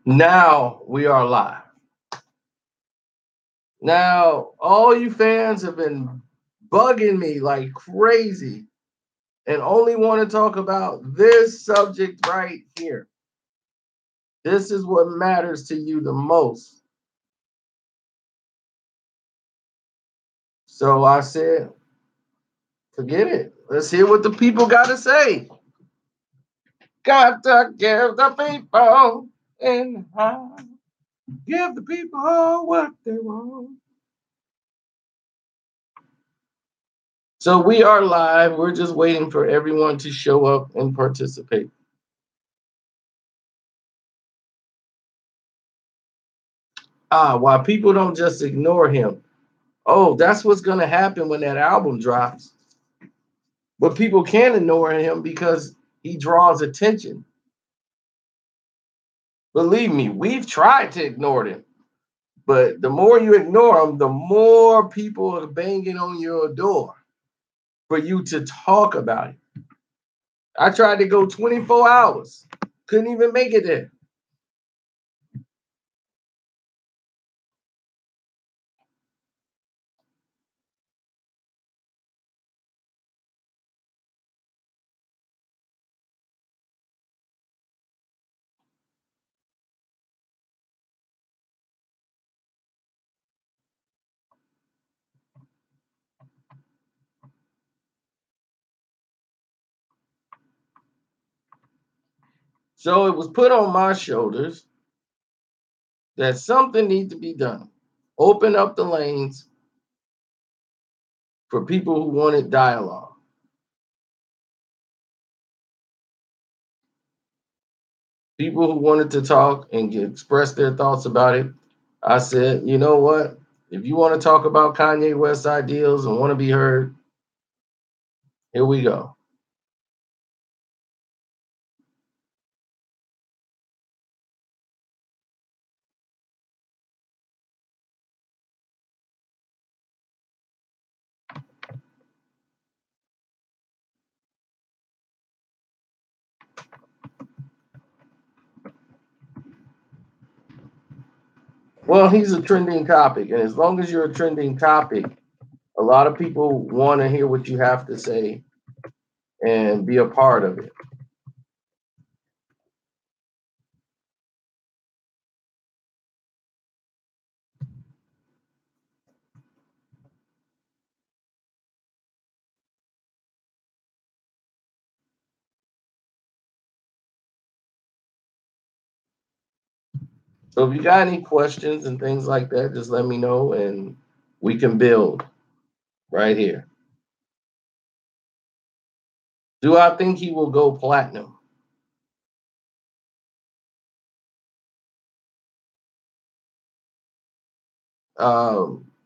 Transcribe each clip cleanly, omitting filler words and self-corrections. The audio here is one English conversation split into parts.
Now we are live. Now, all you fans have been bugging me like crazy and only want to talk about this subject right here. This is what matters to you the most. So I said, forget it. Let's hear what the people got to say. Got to give the people and give the people what they want. So we are live. We're just waiting for everyone to show up and participate. Why people don't just ignore him. Oh, that's what's going to happen when that album drops. But people can't ignore him because he draws attention. Believe me, we've tried to ignore him. But the more you ignore him, the more people are banging on your door for you to talk about it. I tried to go 24 hours, couldn't even make it there. So it was put on my shoulders that something needs to be done. Open up the lanes for people who wanted dialogue. People who wanted to talk and express their thoughts about it. I said, you know what? If you want to talk about Kanye West ideals and want to be heard, here we go. Well, he's a trending topic. And as long as you're a trending topic, a lot of people want to hear what you have to say and be a part of it. So if you got any questions and things like that, just let me know and we can build right here. Do I think he will go platinum?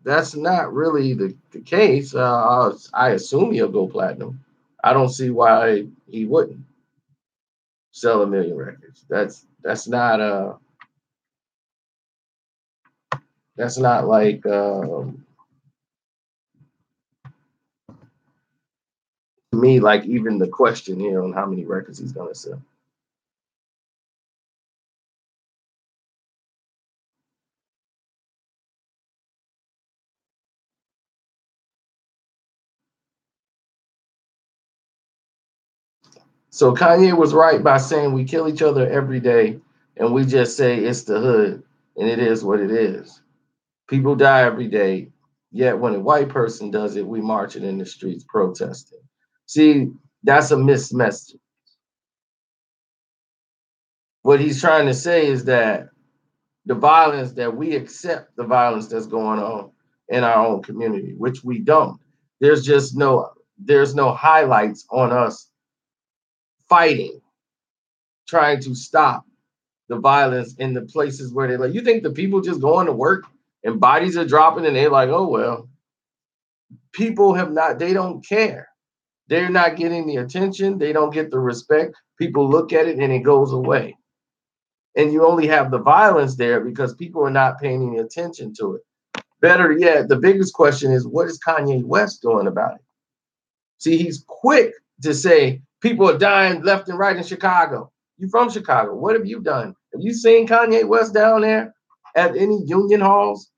That's not really the case. I assume he'll go platinum. I don't see why he wouldn't sell 1 million records. That's not like to me like even the question here on how many records he's gonna sell. So Kanye was right by saying we kill each other every day and we just say it's the hood and it is what it is. People die every day, yet when a white person does it, we marching in the streets protesting. See, that's a missed message. What he's trying to say is that the violence that we accept the violence that's going on in our own community, which we don't. There's just no highlights on us fighting, trying to stop the violence in the places where they like. You think the people just going to work and bodies are dropping and they're like, oh well. People have not, they don't care. They're not getting the attention, they don't get the respect. People look at it and it goes away. And you only have the violence there because people are not paying any attention to it. Better yet, the biggest question is what is Kanye West doing about it? See, he's quick to say people are dying left and right in Chicago. You from Chicago. What have you done Have you seen Kanye West down there at any union halls?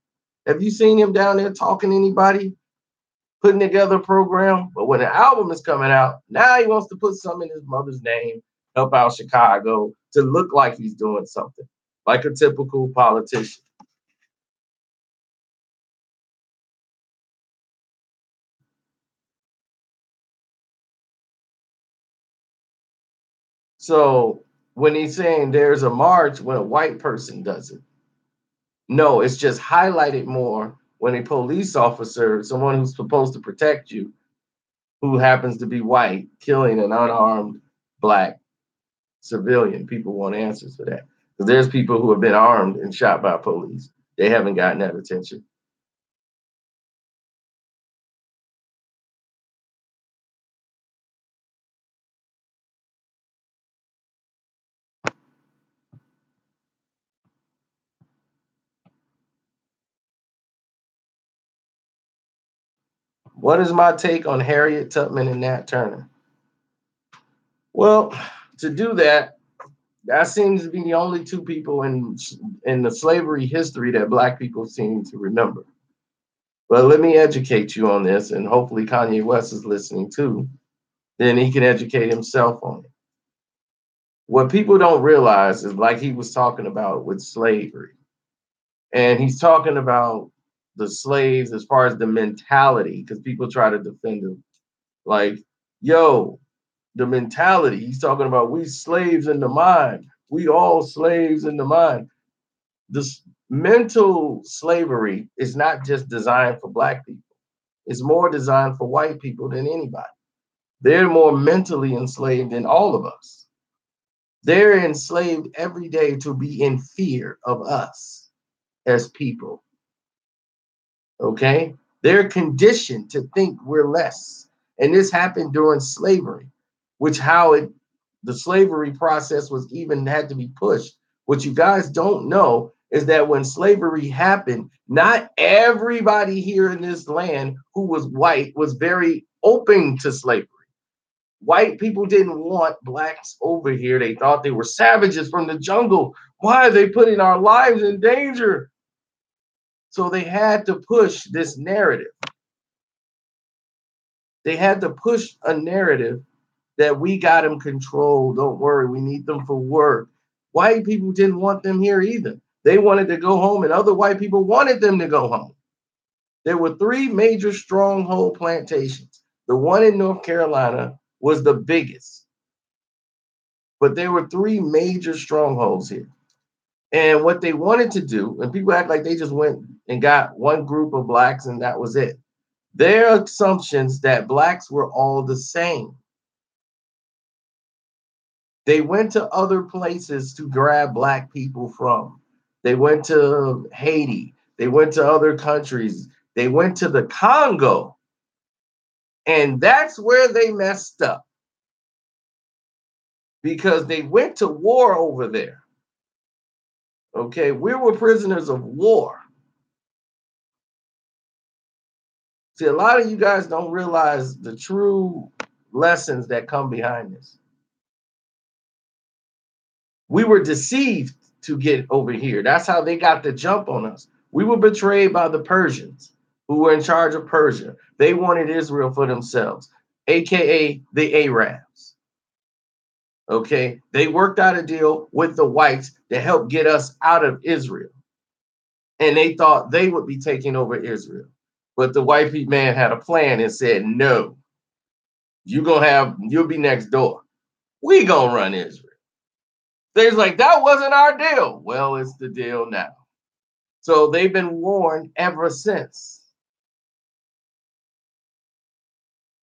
Have you seen him down there talking to anybody, putting together a program? But when the album is coming out, now he wants to put something in his mother's name, help out Chicago, to look like he's doing something, like a typical politician. So when he's saying there's a march when a white person does it, no, it's just highlighted more when a police officer, someone who's supposed to protect you, who happens to be white, killing an unarmed black civilian. People want answers for that. Because there's people who have been armed and shot by police. They haven't gotten that attention. What is my take on Harriet Tubman and Nat Turner? Well, to do that, that seems to be the only two people in the slavery history that black people seem to remember. But let me educate you on this, and hopefully Kanye West is listening too. Then he can educate himself on it. What people don't realize is, like he was talking about with slavery, and he's talking about the slaves as far as the mentality, because people try to defend him. Like, yo, the mentality. He's talking about we slaves in the mind. We all slaves in the mind. This mental slavery is not just designed for black people. It's more designed for white people than anybody. They're more mentally enslaved than all of us. They're enslaved every day to be in fear of us as people. Okay? They're conditioned to think we're less. And this happened during slavery, which the slavery process was even had to be pushed. What you guys don't know is that when slavery happened, not everybody here in this land who was white was very open to slavery. White people didn't want blacks over here. They thought they were savages from the jungle. Why are they putting our lives in danger? So they had to push this narrative. They had to push a narrative that we got them controlled. Don't worry, we need them for work. White people didn't want them here either. They wanted to go home, and other white people wanted them to go home. There were three major stronghold plantations. The one in North Carolina was the biggest, but there were three major strongholds here. And what they wanted to do, and people act like they just went and got one group of blacks and that was it. Their assumptions that blacks were all the same. They went to other places to grab black people from. They went to Haiti. They went to other countries. They went to the Congo. And that's where they messed up. Because they went to war over there. Okay, we were prisoners of war. See, a lot of you guys don't realize the true lessons that come behind this. We were deceived to get over here. That's how they got the jump on us. We were betrayed by the Persians who were in charge of Persia. They wanted Israel for themselves, AKA the Arabs. Okay, they worked out a deal with the whites to help get us out of Israel. And they thought they would be taking over Israel. But the white man had a plan and said, no, you'll be next door. We gonna run Israel. They's like, that wasn't our deal. Well, it's the deal now. So they've been warned ever since.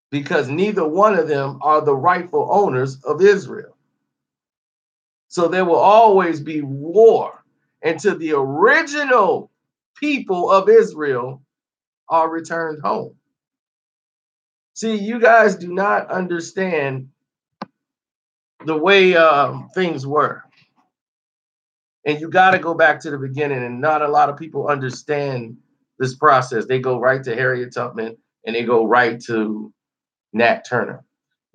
Because neither one of them are the rightful owners of Israel. So there will always be war until the original people of Israel are returned home. See, you guys do not understand the way things were. And you got to go back to the beginning, and not a lot of people understand this process. They go right to Harriet Tubman and they go right to Nat Turner.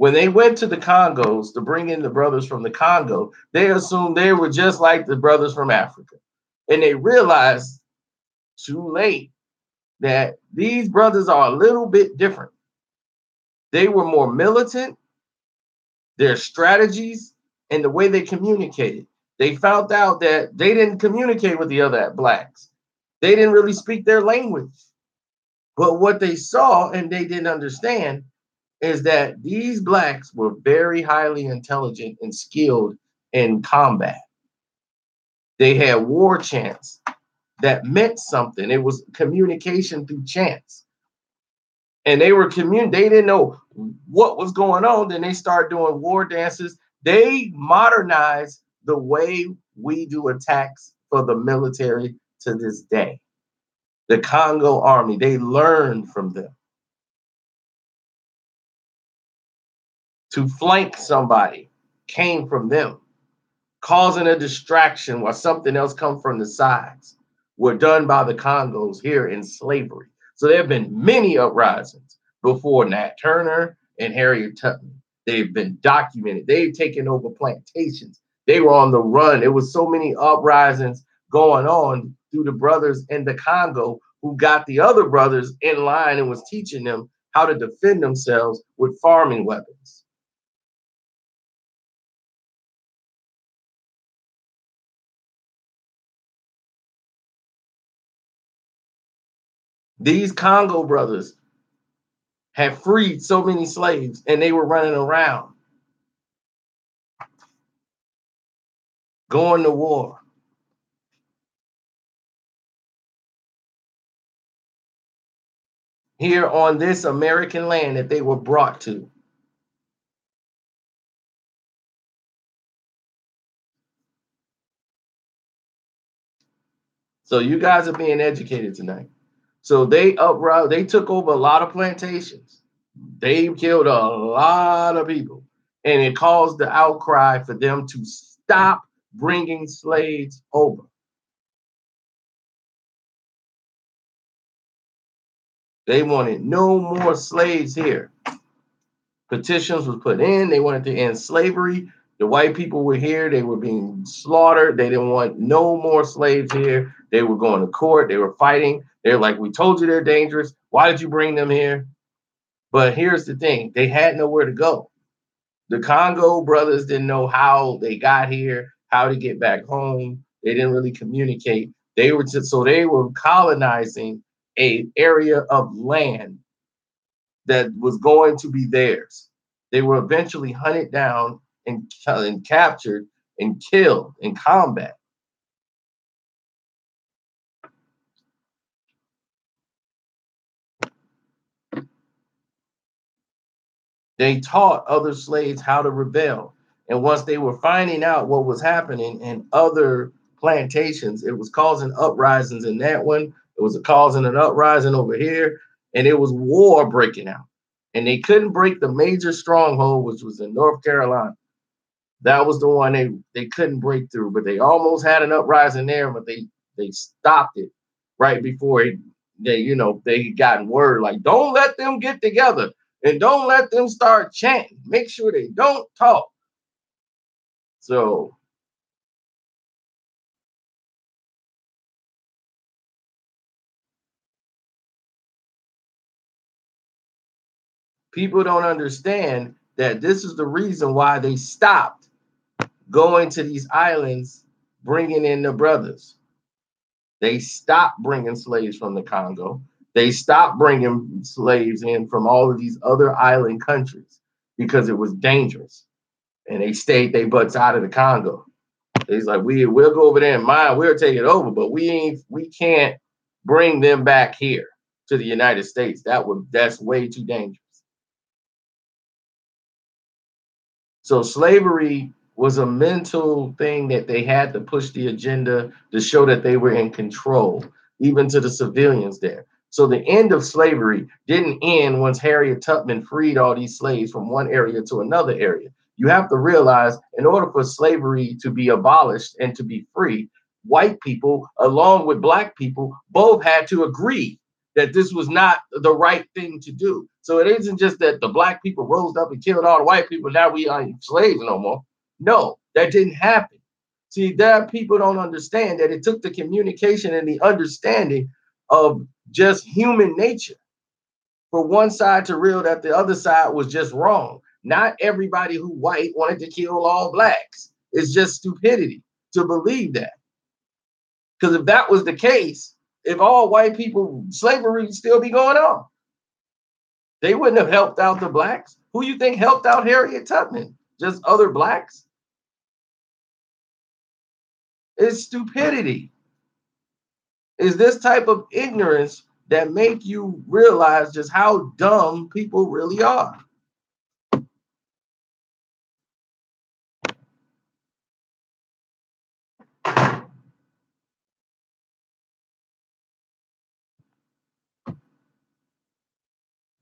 When they went to the Congos to bring in the brothers from the Congo, they assumed they were just like the brothers from Africa. And they realized too late that these brothers are a little bit different. They were more militant, their strategies, and the way they communicated. They found out that they didn't communicate with the other blacks. They didn't really speak their language. But what they saw and they didn't understand is that these blacks were very highly intelligent and skilled in combat. They had war chants that meant something. It was communication through chants. And they were they didn't know what was going on. Then they started doing war dances. They modernized the way we do attacks for the military to this day. The Congo army, they learned from them. To flank somebody came from them. Causing a distraction while something else comes from the sides were done by the Congos here in slavery. So there have been many uprisings before Nat Turner and Harriet Tubman. They've been documented. They've taken over plantations. They were on the run. There was so many uprisings going on through the brothers in the Congo who got the other brothers in line and was teaching them how to defend themselves with farming weapons. These Congo brothers had freed so many slaves and they were running around going to war. Here on this American land that they were brought to. So you guys are being educated tonight. So they took over a lot of plantations. They killed a lot of people. And it caused the outcry for them to stop bringing slaves over. They wanted no more slaves here. Petitions was put in. They wanted to end slavery. The white people were here. They were being slaughtered. They didn't want no more slaves here. They were going to court. They were fighting. They're like, we told you they're dangerous. Why did you bring them here? But here's the thing. They had nowhere to go. The Congo brothers didn't know how they got here, how to get back home. They didn't really communicate. They were colonizing an area of land that was going to be theirs. They were eventually hunted down and captured and killed in combat. They taught other slaves how to rebel. And once they were finding out what was happening in other plantations, it was causing uprisings in that one. It was causing an uprising over here. And it was war breaking out. And they couldn't break the major stronghold, which was in North Carolina. That was the one they couldn't break through, but they almost had an uprising there, but they stopped it right before they gotten word like, don't let them get together and don't let them start chanting. Make sure they don't talk. So people don't understand that this is the reason why they stopped going to these islands, bringing in the brothers. They stopped bringing slaves from the Congo. They stopped bringing slaves in from all of these other island countries because it was dangerous. And they stayed their butts out of the Congo. He's like, we'll go over there and mine, we'll take it over, but we can't bring them back here to the United States. That's way too dangerous. So slavery was a mental thing that they had to push the agenda to show that they were in control, even to the civilians there. So the end of slavery didn't end once Harriet Tubman freed all these slaves from one area to another area. You have to realize, in order for slavery to be abolished and to be free, white people, along with black people, both had to agree that this was not the right thing to do. So it isn't just that the black people rose up and killed all the white people. Now we aren't slaves no more. No, that didn't happen. See, that people don't understand that it took the communication and the understanding of just human nature for one side to realize that the other side was just wrong. Not everybody who white wanted to kill all blacks. It's just stupidity to believe that. Because if that was the case, if all white people, slavery would still be going on. They wouldn't have helped out the blacks. Who you think helped out Harriet Tubman? Just other blacks? It's stupidity. It's this type of ignorance that make you realize just how dumb people really are.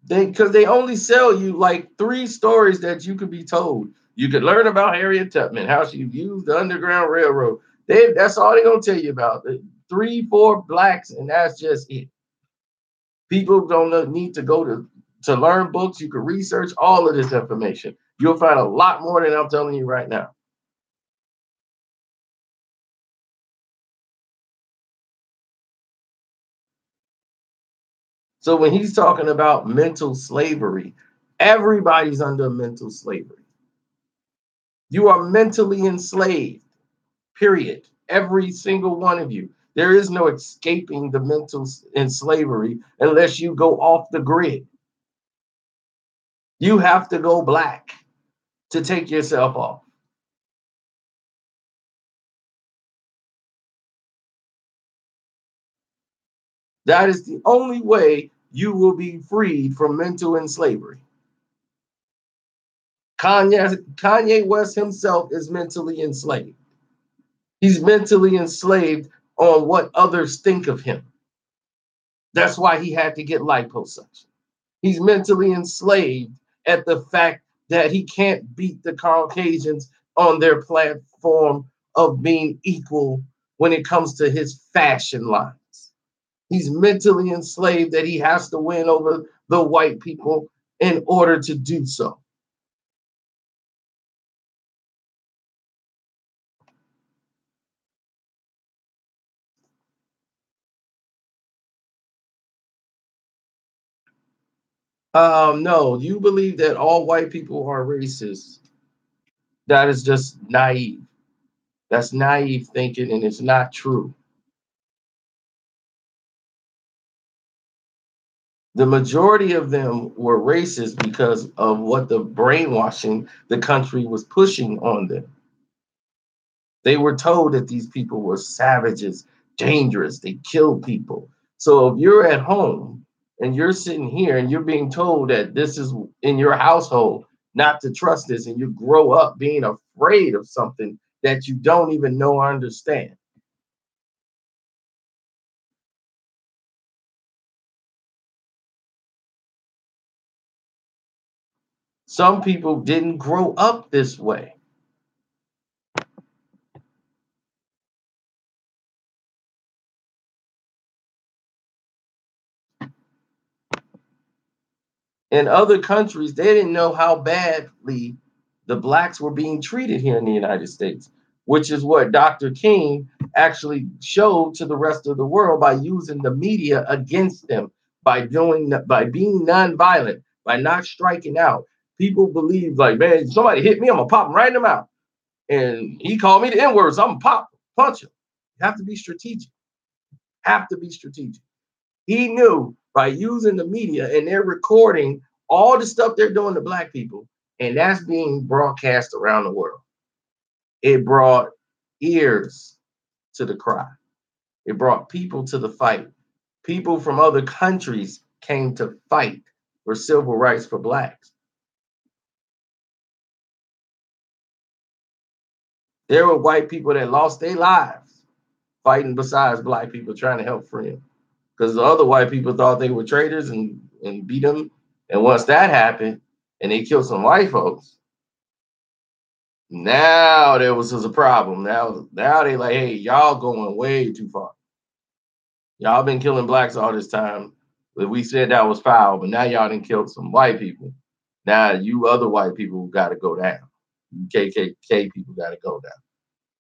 Because they only sell you like 3 stories that you could be told. You could learn about Harriet Tubman, how she used the Underground Railroad. That's all they're gonna tell you about. 3, 4 blacks, and that's just it. People don't need to go to learn books. You can research all of this information. You'll find a lot more than I'm telling you right now. So when he's talking about mental slavery, everybody's under mental slavery. You are mentally enslaved, period. Every single one of you. There is no escaping the mental slavery unless you go off the grid. You have to go black to take yourself off. That is the only way you will be freed from mental slavery. Kanye West himself is mentally enslaved. He's mentally enslaved on what others think of him. That's why he had to get liposuction. He's mentally enslaved at the fact that he can't beat the Caucasians on their platform of being equal when it comes to his fashion lines. He's mentally enslaved that he has to win over the white people in order to do so. No, you believe that all white people are racist. That is just naive. That's naive thinking, and it's not true. The majority of them were racist because of what the brainwashing the country was pushing on them. They were told that these people were savages, dangerous, they killed people. So if you're at home and you're sitting here and you're being told that this is in your household, not to trust this, and you grow up being afraid of something that you don't even know or understand. Some people didn't grow up this way. In other countries, they didn't know how badly the blacks were being treated here in the United States, which is what Dr. King actually showed to the rest of the world by using the media against them, by being nonviolent, by not striking out. People believe like, man, somebody hit me, I'm gonna pop him right in the mouth. And he called me the N-word, so I'm gonna pop, punch him. You have to be strategic. Have to be strategic. He knew by using the media and they're recording all the stuff they're doing to black people, and that's being broadcast around the world. It brought ears to the cry. It brought people to the fight. People from other countries came to fight for civil rights for blacks. There were white people that lost their lives fighting besides black people trying to help free them. Because the other white people thought they were traitors and beat them. And once that happened and they killed some white folks, now there was a problem. Now they like, hey, y'all going way too far. Y'all been killing blacks all this time. We said that was foul, but now y'all done killed some white people. Now you other white people got to go down. You KKK people got to go down.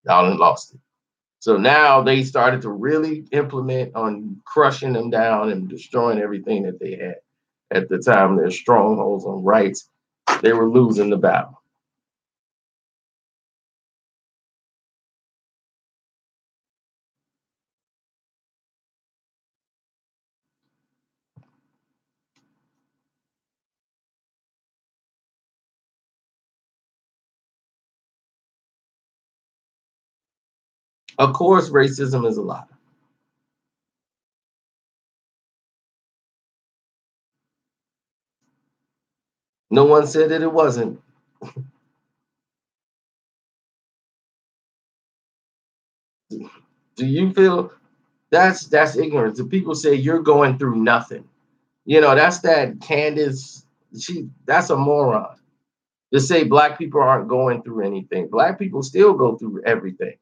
Y'all done lost it. So now they started to really implement on crushing them down and destroying everything that they had at the time. Their strongholds on rights. They were losing the battle. Of course, racism is a lie. No one said that it wasn't. Do you feel that's ignorance? The people say you're going through nothing. You know, that's that Candace. That's a moron. To say black people aren't going through anything. Black people still go through everything.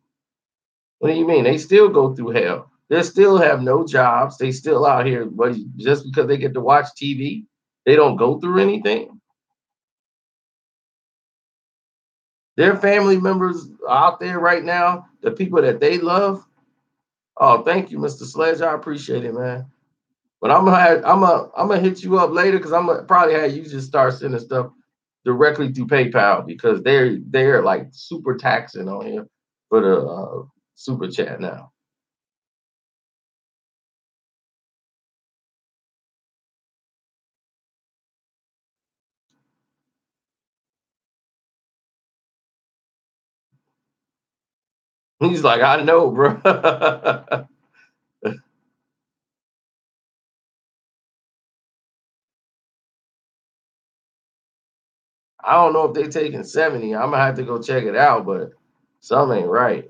What do you mean? They still go through hell. They still have no jobs. They still out here, but just because they get to watch TV, they don't go through anything. Their family members out there right now, the people that they love. Oh, thank you, Mr. Sledge. I appreciate it, man. But I'm gonna hit you up later because I'm gonna probably have you just start sending stuff directly through PayPal because they're like super taxing on here for the super chat now. He's like, I know, bro. I don't know if they taking 70. I'm gonna have to go check it out, but something ain't right.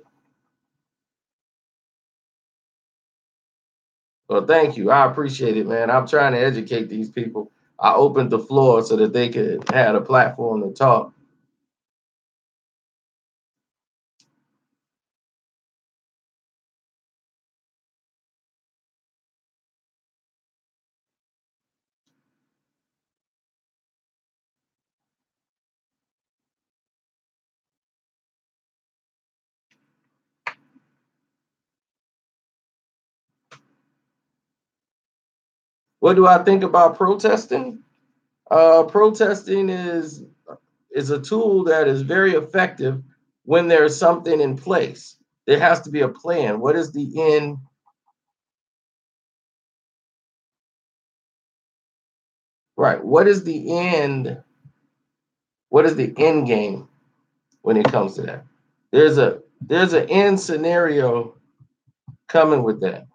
Well, thank you. I appreciate it, man. I'm trying to educate these people. I opened the floor so that they could have a platform to talk. What do I think about protesting? Protesting is a tool that is very effective when there's something in place. There has to be a plan. What is the end? Right. What is the end? What is the end game when it comes to that? There's an end scenario coming with that.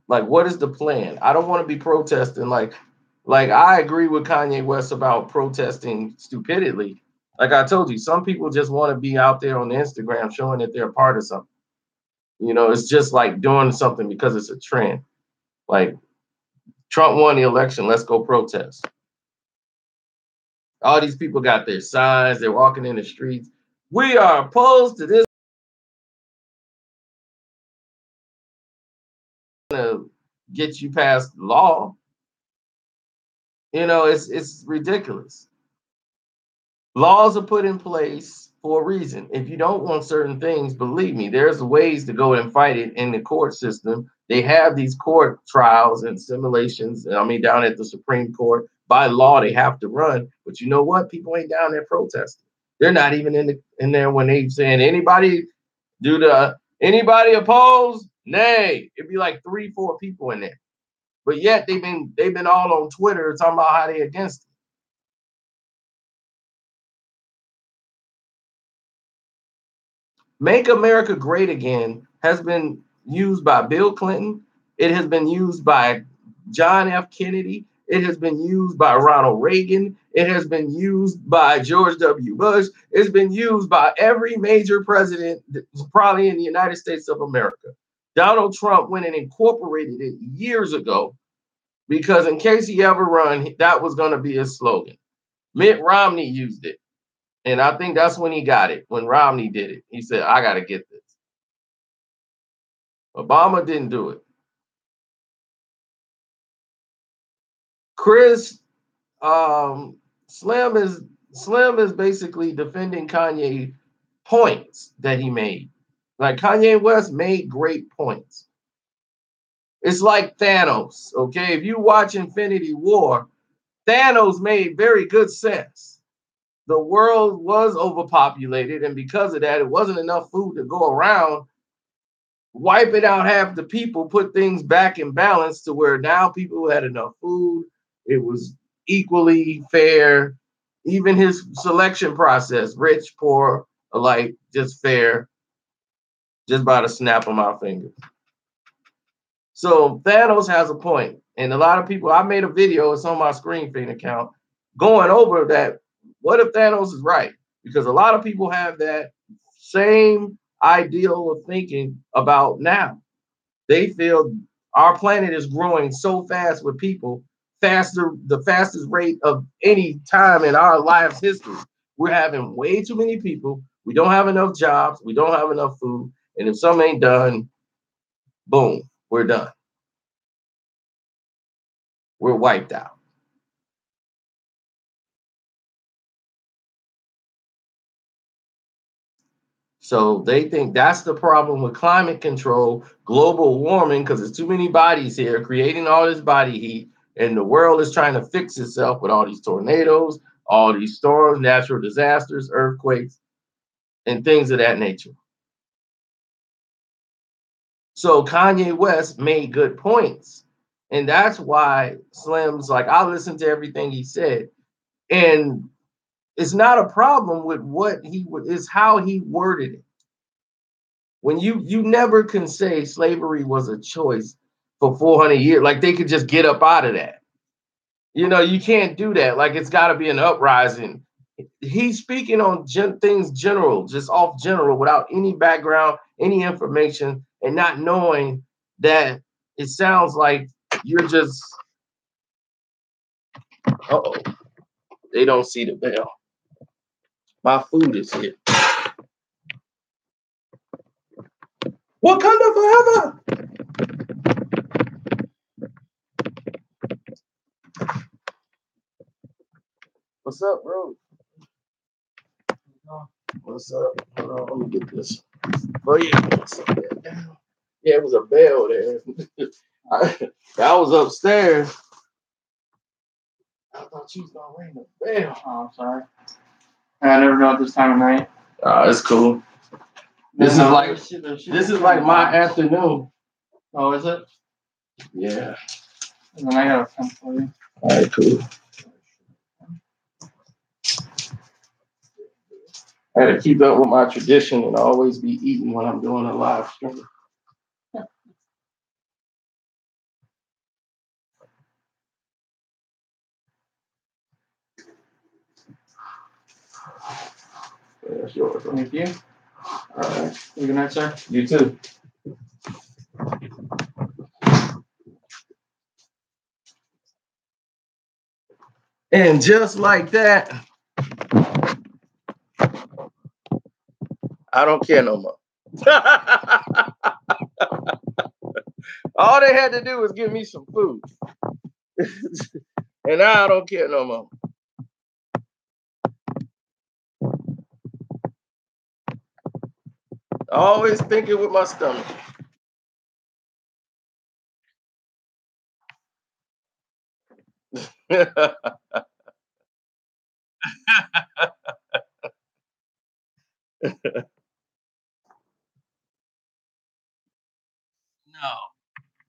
Like, what is the plan? I don't want to be protesting like I agree with Kanye West about protesting stupidity. Like I told you, some people just want to be out there on the Instagram showing that they're a part of something. You know, it's just like doing something because it's a trend. Like Trump won the election, let's go protest. All these people got their signs, they're walking in the streets. We are opposed to this to get you past law. You know, it's ridiculous. Laws are put in place for a reason. If you don't want certain things, believe me, there's ways to go and fight it in the court system. They have these court trials and simulations. I mean, down at the Supreme Court, by law, they have to run. But you know what? People ain't down there protesting. They're not even in there when they saying anybody opposed? Nay. It'd be like 3, 4 people in there. But yet they've been all on Twitter talking about how they against it. Make America Great Again has been used by Bill Clinton. It has been used by John F. Kennedy. It has been used by Ronald Reagan. It has been used by George W. Bush. It's been used by every major president, probably in the United States of America. Donald Trump went and incorporated it years ago because in case he ever run, that was going to be his slogan. Mitt Romney used it. And I think that's when he got it, when Romney did it. He said, I got to get this. Obama didn't do it. Chris, um, Slim is basically defending Kanye points that he made. Like Kanye West made great points. It's like Thanos, okay? If you watch Infinity War, Thanos made very good sense. The world was overpopulated, and because of that, it wasn't enough food to go around. Wiping out half the people put things back in balance to where now people had enough food. It was equally fair. Even his selection process, rich, poor, alike, just fair, just by the snap of my fingers. So Thanos has a point, and a lot of people. I made a video. It's on my Screen Feed account, going over that. What if Thanos is right? Because a lot of people have that same ideal of thinking about now. They feel our planet is growing so fast with people, the fastest rate of any time in our lives history. We're having way too many people. We don't have enough jobs. We don't have enough food. And if something ain't done, boom, we're done. We're wiped out. So they think that's the problem with climate control, global warming, because there's too many bodies here creating all this body heat, and the world is trying to fix itself with all these tornadoes, all these storms, natural disasters, earthquakes, and things of that nature. So Kanye West made good points. And that's why Slim's like, I listened to everything he said. And it's not a problem with what he would, it's how he worded it. When you never can say slavery was a choice for 400 years, like they could just get up out of that. You know, you can't do that. Like it's got to be an uprising. He's speaking on things general, just off general, without any background, any information, and not knowing that it sounds like you're just. Uh-oh, they don't see the bell. My food is here. Wakanda forever. What's up, bro? What's up? Hold on, let me get this. Oh yeah, yeah, it was a bell there. I was upstairs. I thought you was gonna ring the bell. Oh, I'm sorry. I never know at this time of night. It's cool. This is like my afternoon. Oh, is it? Yeah. And then I got a pen for you. All right, cool. I had to keep up with my tradition and always be eating when I'm doing a live stream. Yeah, that's yours. Thank you. All right. Good night, sir. You too. And just like that, I don't care no more. All they had to do was give me some food. And now I don't care no more. Always thinking with my stomach. No,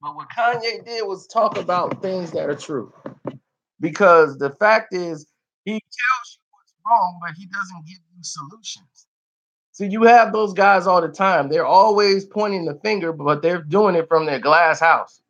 but what Kanye did was talk about things that are true. Because the fact is, he tells you what's wrong, but he doesn't give you solutions. So you have those guys all the time. They're always pointing the finger, but they're doing it from their glass house.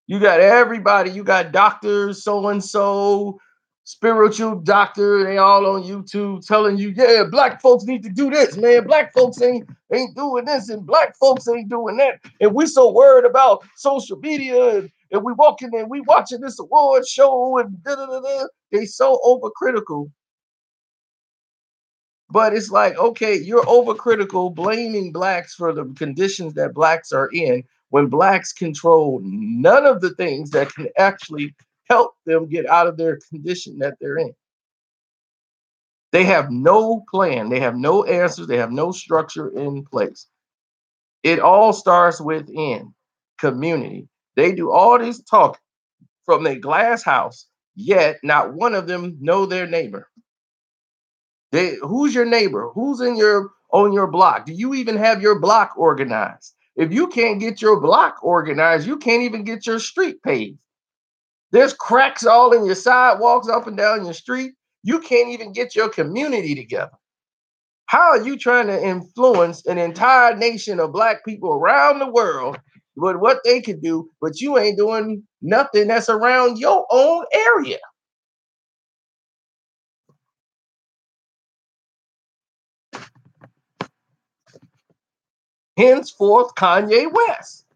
You got everybody, you got doctors, so and so, spiritual doctor, they all on YouTube telling you, yeah, black folks need to do this, man. Black folks ain't doing this, and black folks ain't doing that. And we so worried about social media, and we walking and we watching this award show, and da-da-da-da. They so overcritical. But it's like, okay, you're overcritical, blaming blacks for the conditions that blacks are in when blacks control none of the things that can actually help them get out of their condition that they're in. They have no plan. They have no answers. They have no structure in place. It all starts within community. They do all this talk from a glass house, yet not one of them know their neighbor. Who's your neighbor? Who's on your block? Do you even have your block organized? If you can't get your block organized, you can't even get your street paved. There's cracks all in your sidewalks up and down your street. You can't even get your community together. How are you trying to influence an entire nation of black people around the world with what they can do, but you ain't doing nothing that's around your own area? Henceforth, Kanye West.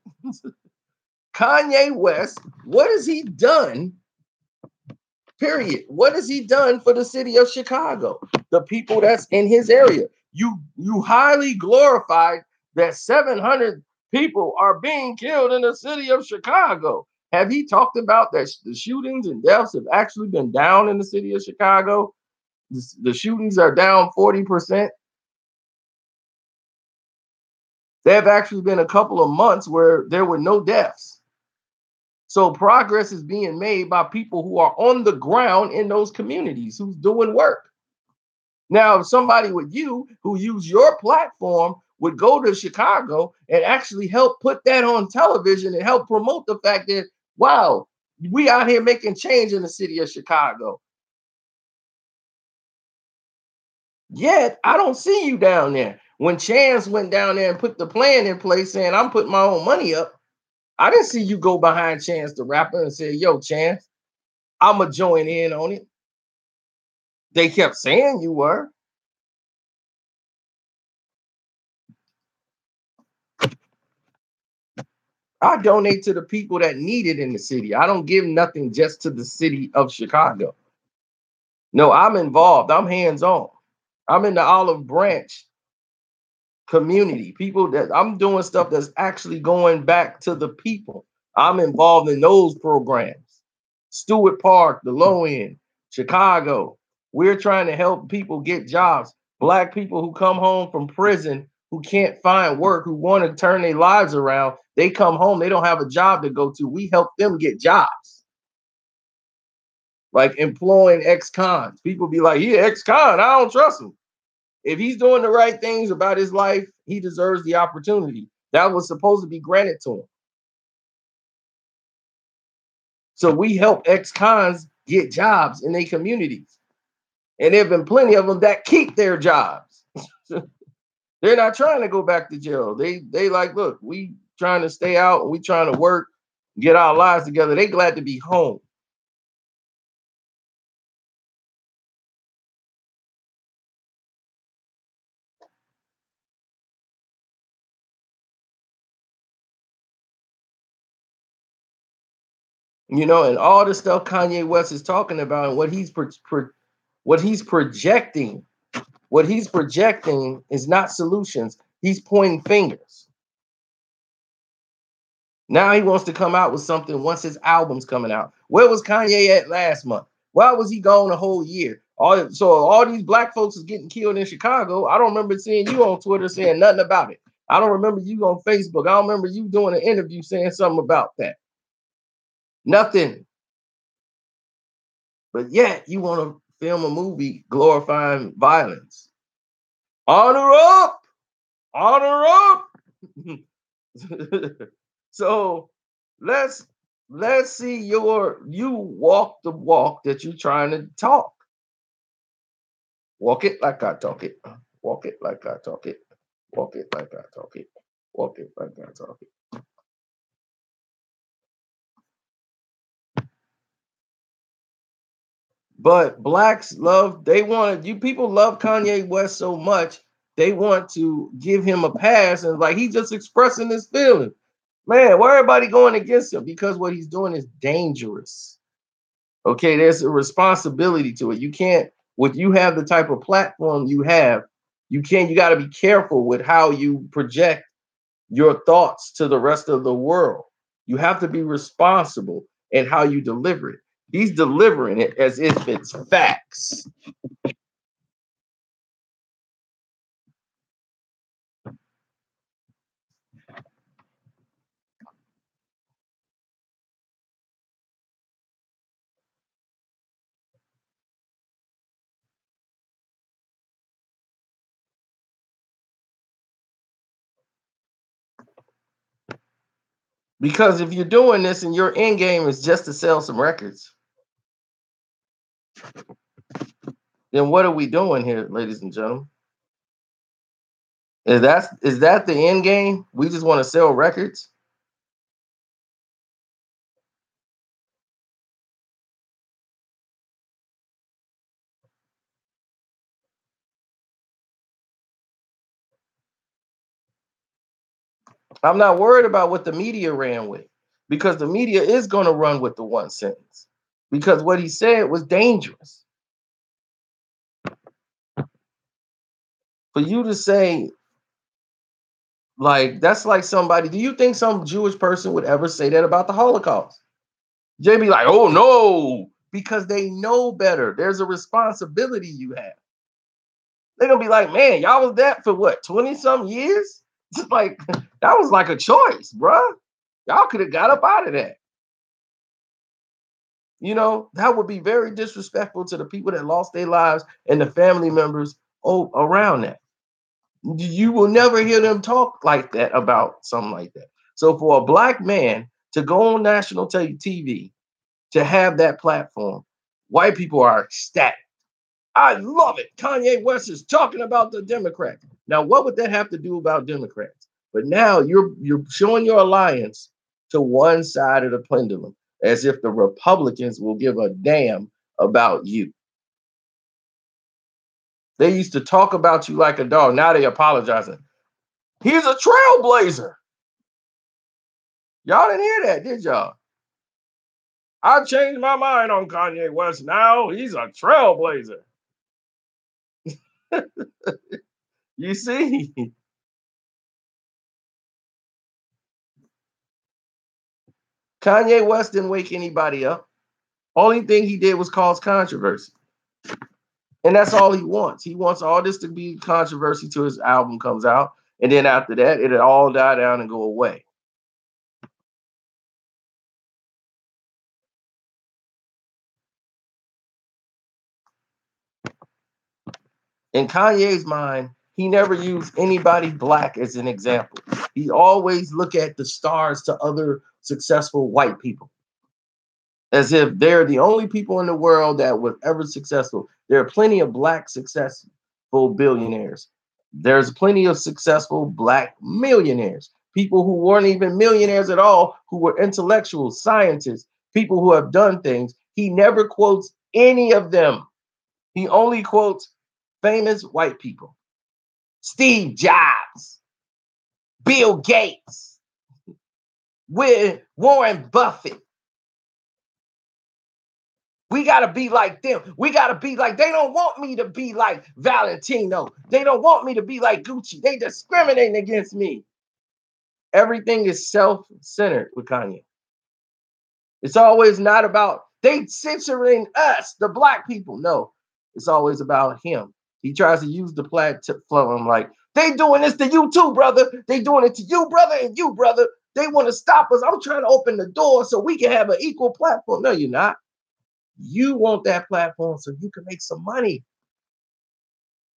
Kanye West, what has he done? Period. What has he done for the city of Chicago? The people that's in his area. You highly glorified that 700 people are being killed in the city of Chicago. Have he talked about that the shootings and deaths have actually been down in the city of Chicago? The shootings are down 40%. There have actually been a couple of months where there were no deaths. So progress is being made by people who are on the ground in those communities, who's doing work. Now, if somebody with you who use your platform would go to Chicago and actually help put that on television and help promote the fact that, wow, we out here making change in the city of Chicago. Yet, I don't see you down there. When Chance went down there and put the plan in place saying, I'm putting my own money up, I didn't see you go behind Chance the rapper and say, yo, Chance, I'm going to join in on it. They kept saying you were. I donate to the people that need it in the city. I don't give nothing just to the city of Chicago. No, I'm involved. I'm hands-on. I'm in the Olive Branch community. People that I'm doing stuff that's actually going back to the people. I'm involved in those programs. Stewart Park, the low end, Chicago. We're trying to help people get jobs. Black people who come home from prison who can't find work, who want to turn their lives around, they come home, they don't have a job to go to. We help them get jobs. Like employing ex-cons. People be like, yeah, ex-con, I don't trust him. If he's doing the right things about his life, he deserves the opportunity. That was supposed to be granted to him. So we help ex-cons get jobs in their communities. And there have been plenty of them that keep their jobs. They're not trying to go back to jail. They like, look, we trying to stay out and we trying to work, get our lives together. They glad to be home. You know, and all the stuff Kanye West is talking about and what he's projecting, what he's projecting is not solutions. He's pointing fingers. Now he wants to come out with something once his album's coming out. Where was Kanye at last month? Why was he gone a whole year? So all these black folks is getting killed in Chicago. I don't remember seeing you on Twitter saying nothing about it. I don't remember you on Facebook. I don't remember you doing an interview saying something about that. Nothing. But yet you want to film a movie glorifying violence. Honor up! Honor up! So let's see you walk the walk that you're trying to talk. Walk it like I talk it. Walk it like I talk it. Walk it like I talk it. Walk it like I talk it. But blacks people love Kanye West so much, they want to give him a pass and like he's just expressing his feelings. Man, why everybody going against him? Because what he's doing is dangerous. Okay, there's a responsibility to it. You can't, when you have the type of platform you have, you got to be careful with how you project your thoughts to the rest of the world. You have to be responsible in how you deliver it. He's delivering it as if it's facts. Because if you're doing this and your end game is just to sell some records, then what are we doing here, ladies and gentlemen? Is that the end game? We just want to sell records? I'm not worried about what the media ran with, because the media is going to run with the one sentence, because what he said was dangerous. For you to say, like, that's like somebody, do you think some Jewish person would ever say that about the Holocaust? They'd be like, oh no, because they know better. There's a responsibility you have. They're gonna be like, man, y'all was that for what, 20 some years? It's like, that was like a choice, bruh. Y'all could have got up out of that. You know, that would be very disrespectful to the people that lost their lives and the family members around that. You will never hear them talk like that about something like that. So for a black man to go on national TV, to have that platform, white people are ecstatic. I love it. Kanye West is talking about the Democrats. Now, what would that have to do about Democrats? But now you're showing your alliance to one side of the pendulum, as if the Republicans will give a damn about you. They used to talk about you like a dog. Now they apologizing. He's a trailblazer. Y'all didn't hear that, did y'all? I changed my mind on Kanye West. Now he's a trailblazer. You see? Kanye West didn't wake anybody up. Only thing he did was cause controversy. And that's all he wants. He wants all this to be controversy till his album comes out. And then after that, it'll all die down and go away. In Kanye's mind, he never used anybody black as an example. He always look at the stars to other successful white people, as if they're the only people in the world that was ever successful. There are plenty of black successful billionaires. There's plenty of successful black millionaires, people who weren't even millionaires at all, who were intellectuals, scientists, people who have done things. He never quotes any of them. He only quotes famous white people. Steve Jobs, Bill Gates, with Warren Buffett. We got to be like them. We got to be like, they don't want me to be like Valentino. They don't want me to be like Gucci. They discriminating against me. Everything is self-centered with Kanye. It's always not about they censoring us, the black people. No, it's always about him. He tries to use the platform like, they doing this to you too, brother. They doing it to you, brother, and you, brother. They want to stop us. I'm trying to open the door so we can have an equal platform. No, you're not. You want that platform so you can make some money.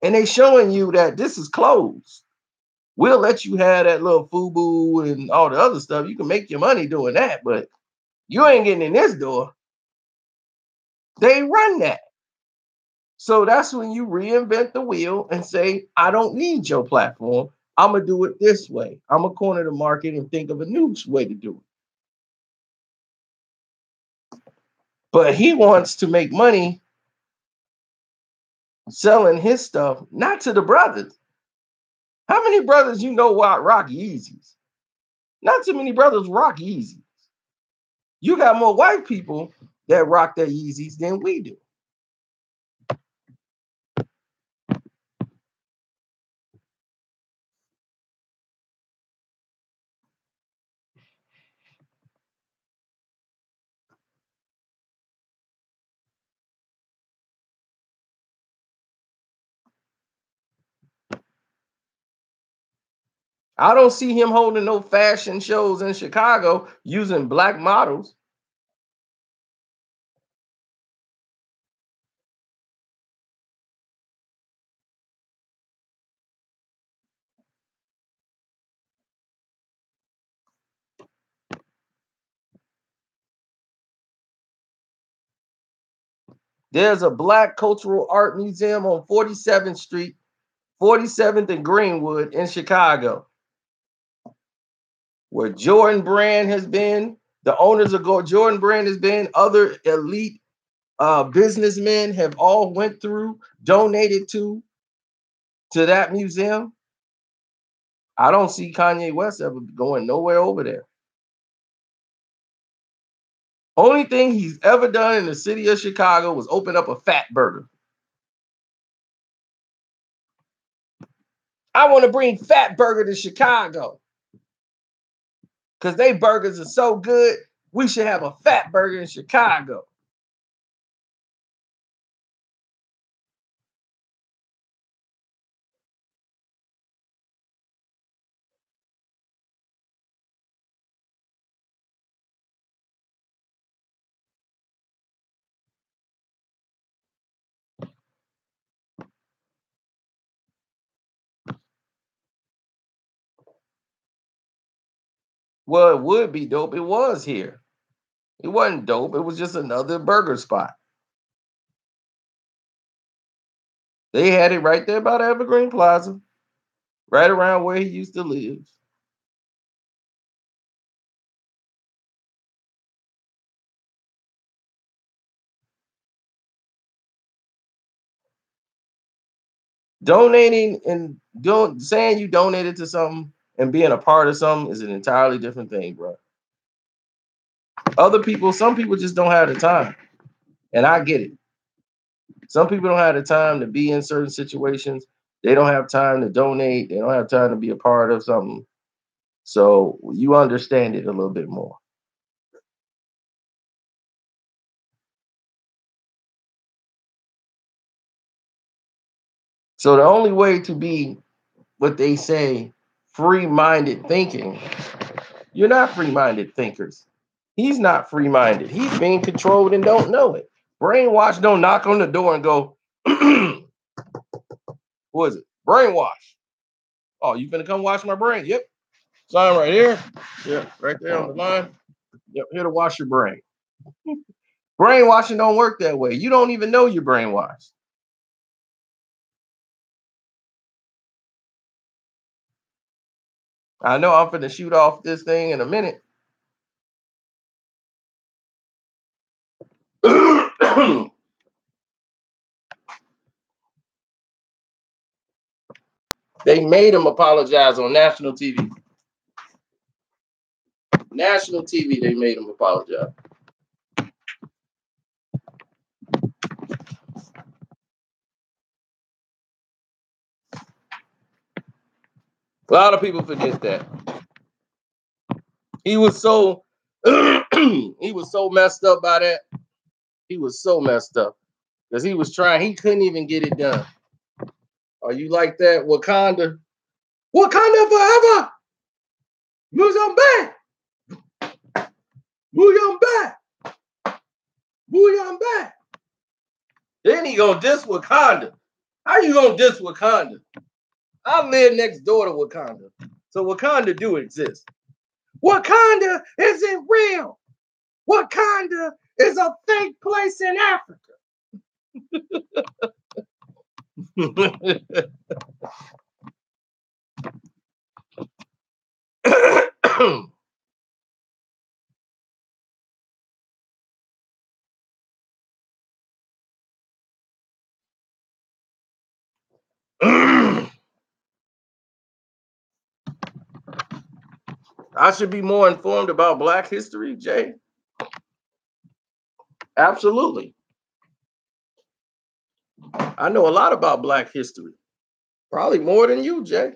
And they showing you that this is closed. We'll let you have that little FUBU and all the other stuff. You can make your money doing that, but you ain't getting in this door. They run that. So that's when you reinvent the wheel and say, I don't need your platform. I'm going to do it this way. I'm going to corner the market and think of a new way to do it. But he wants to make money selling his stuff, not to the brothers. How many brothers you know rock Yeezys? Not too many brothers rock Yeezys. You got more white people that rock their Yeezys than we do. I don't see him holding no fashion shows in Chicago using black models. There's a Black Cultural Art Museum on 47th Street, 47th and Greenwood in Chicago, where Jordan Brand has been. The owners of Jordan Brand has been. Other elite businessmen have all went through, donated to that museum. I don't see Kanye West ever going nowhere over there. Only thing he's ever done in the city of Chicago was open up a fat burger. I want to bring Fat Burger to Chicago because they burgers are so good. We should have a Fat Burger in Chicago. Well, it would be dope. It was here. It wasn't dope. It was just another burger spot. They had it right there by the Evergreen Plaza, right around where he used to live. Donating and saying you donated to something and being a part of something is an entirely different thing, bro. Other people, some people just don't have the time. And I get it. Some people don't have the time to be in certain situations. They don't have time to donate. They don't have time to be a part of something. So you understand it a little bit more. So the only way to be what they say free-minded thinking, you're not free-minded thinkers. He's not free-minded. He's being controlled and don't know it. Brainwash don't knock on the door and go, what is it? Brainwash. Oh, you finna come wash my brain? Yep. Sign right here. Yep, right there on the line. Yep, here to wash your brain. Brainwashing don't work that way. You don't even know you're brainwashed. I know I'm finna shoot off this thing in a minute. They made him apologize on national TV. National TV, they made him apologize. A lot of people forget that. He was so he was so messed up by that. He was so messed up because he was trying. He couldn't even get it done. Are you like that, Wakanda? Wakanda forever. Move on back. Move on back. Move on back. Then he gonna diss Wakanda. How you gonna diss Wakanda? I live next door to Wakanda, so Wakanda do exist. Wakanda isn't real. Wakanda is a fake place in Africa. I should be more informed about Black history, Jay. Absolutely. I know a lot about Black history. Probably more than you, Jay.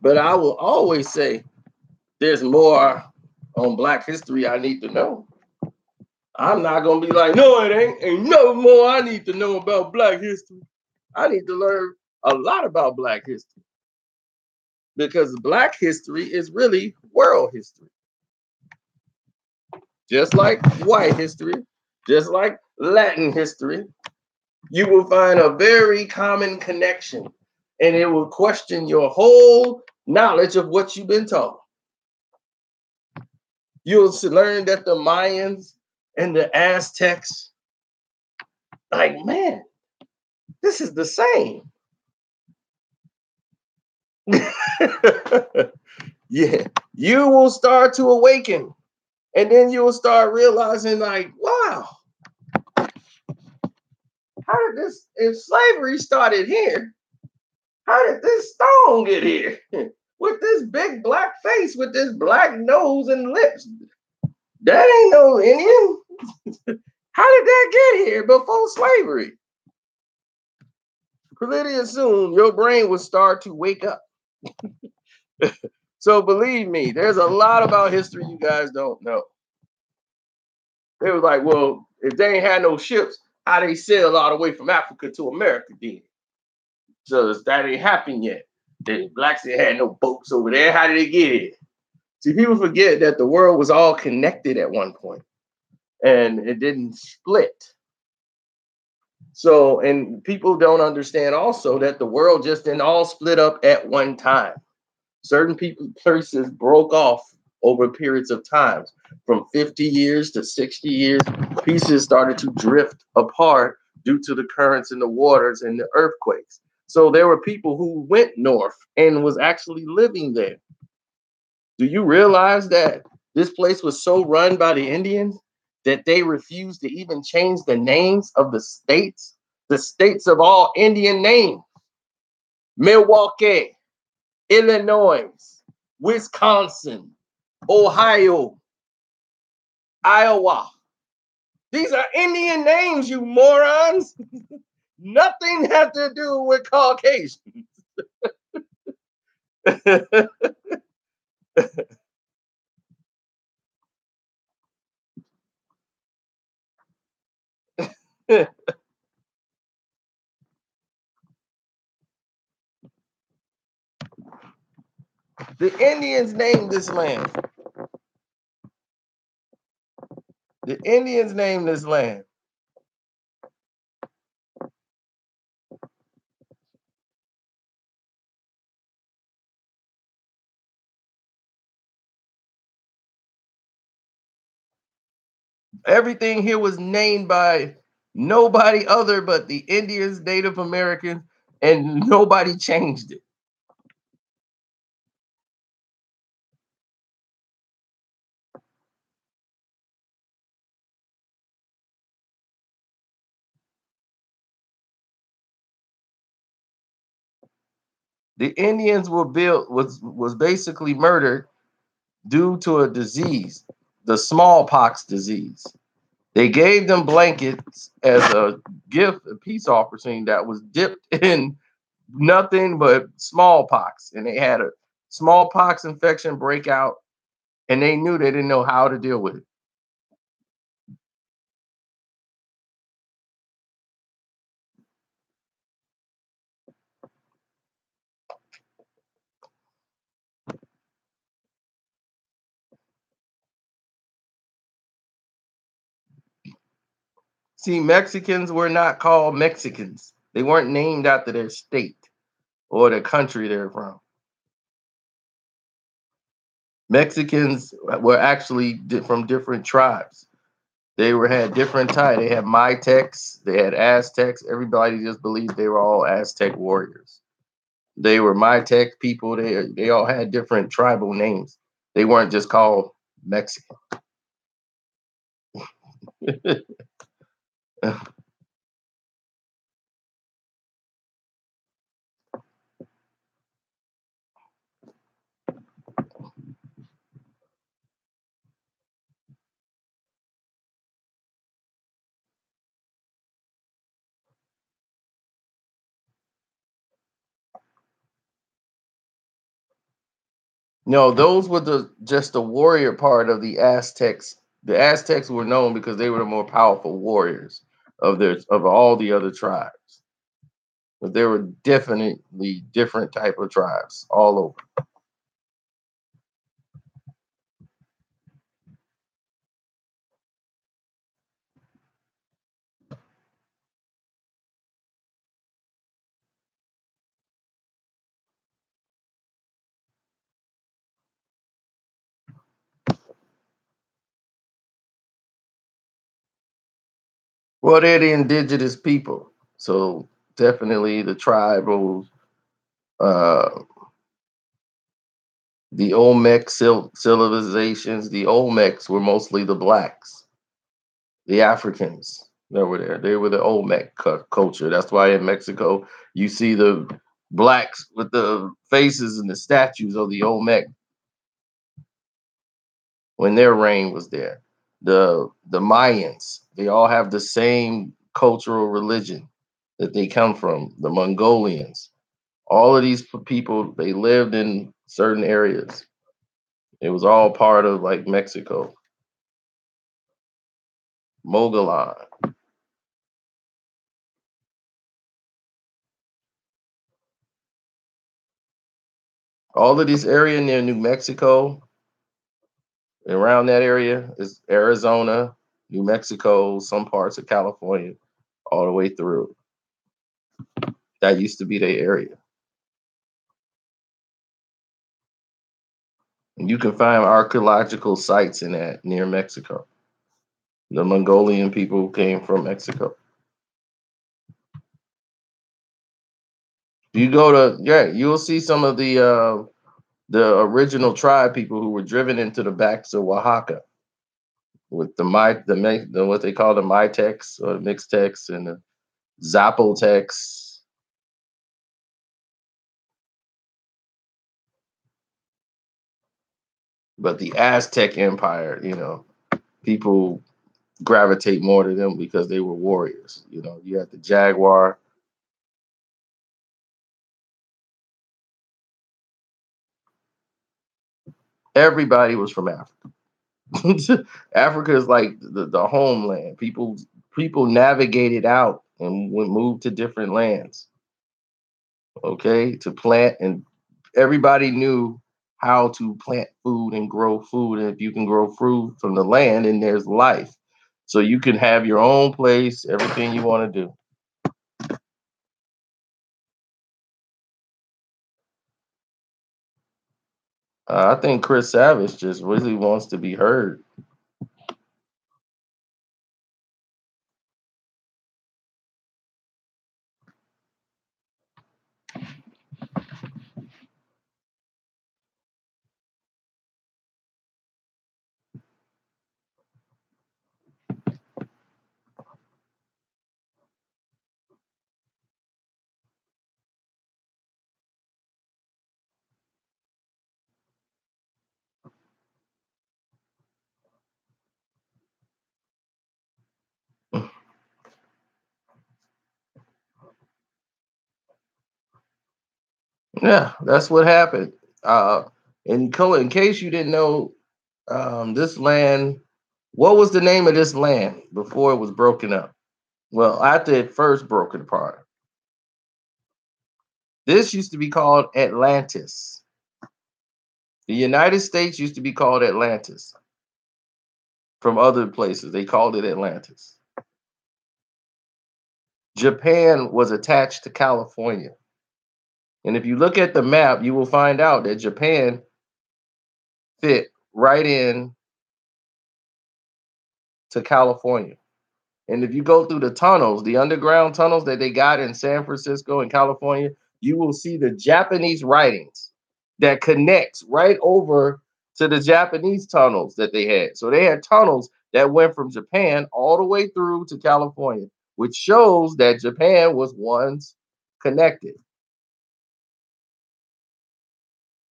But I will always say there's more on Black history I need to know. I'm not gonna be like, no, it ain't. Ain't no more I need to know about Black history. I need to learn a lot about Black history because Black history is really world history. Just like white history, just like Latin history, you will find a very common connection and it will question your whole knowledge of what you've been taught. You'll learn that the Mayans and the Aztecs, like, man, this is the same. Yeah, you will start to awaken. And then you'll start realizing, like, wow, how did this, if slavery started here, how did this stone get here? With this big black face, with this black nose and lips. That ain't no Indian. How did that get here before slavery? Pretty soon, your brain will start to wake up. So believe me, there's a lot about history you guys don't know. They was like, well, if they ain't had no ships, how they sail all the way from Africa to America then? So that ain't happened yet. The blacks ain't had no boats over there. How did they get here? See, people forget that the world was all connected at one point and it didn't split. So, and people don't understand also that the world just didn't all split up at one time. Certain places broke off over periods of times. From 50 years to 60 years, pieces started to drift apart due to the currents in the waters and the earthquakes. So there were people who went north and was actually living there. Do you realize that this place was so run by the Indians that they refused to even change the names of the states of all Indian names? Milwaukee, Illinois, Wisconsin, Ohio, Iowa. These are Indian names, you morons. Nothing has to do with Caucasians. The Indians named this land. The Indians named this land. Everything here was named by nobody other but the Indians, Native Americans, and nobody changed it. The Indians were was basically murdered due to a disease, the smallpox disease. They gave them blankets as a gift, a peace offering that was dipped in nothing but smallpox. And they had a smallpox infection breakout, and they knew they didn't know how to deal with it. See, Mexicans were not called Mexicans. They weren't named after their state or the country they're from. Mexicans were actually from different tribes. They had different types. They had Mitecs, they had Aztecs. Everybody just believed they were all Aztec warriors. They were Mitec people. They all had different tribal names. They weren't just called Mexican. No, those were just the warrior part of the Aztecs. The Aztecs were known because they were the more powerful warriors of all the other tribes. but there were definitely different type of tribes all over. Well, they're the indigenous people, so definitely the tribal, uh, the Olmec civilizations. The Olmecs were mostly the blacks, the Africans that were there. They were the Olmec culture. That's why in Mexico you see the blacks with the faces and the statues of the Olmec when their reign was there. The Mayans, they all have the same cultural religion that they come from. The Mongolians, all of these people, they lived in certain areas. It was all part of like Mexico, Mogollon. All of this area near New Mexico, around that area is Arizona, New Mexico, some parts of California, all the way through. That used to be their area. And you can find archaeological sites in that near Mexico. The Mongolian people came from Mexico. You go to, yeah, you'll see some of the original tribe people who were driven into the backs of Oaxaca with the what they call the Mitex or Mixtecs and the Zapotecs. But the Aztec Empire, people gravitate more to them because they were warriors. You had the Jaguar. Everybody was from Africa. Africa is like the homeland. People navigated out and would move to different lands, okay, to plant, and everybody knew how to plant food and grow food. And if you can grow food from the land, then there's life. So you can have your own place, everything you want to do. I think Chris Savage just really wants to be heard. Yeah, that's what happened. Uh, in case you didn't know, this land, what was the name of this land before it was broken up? Well, after it first broke apart, this used to be called Atlantis. The United States used to be called Atlantis. From other places, they called it Atlantis. Japan was attached to California. And if you look at the map, you will find out that Japan fit right in to California. And if you go through the tunnels, the underground tunnels that they got in San Francisco and California, you will see the Japanese writings that connects right over to the Japanese tunnels that they had. So they had tunnels that went from Japan all the way through to California, which shows that Japan was once connected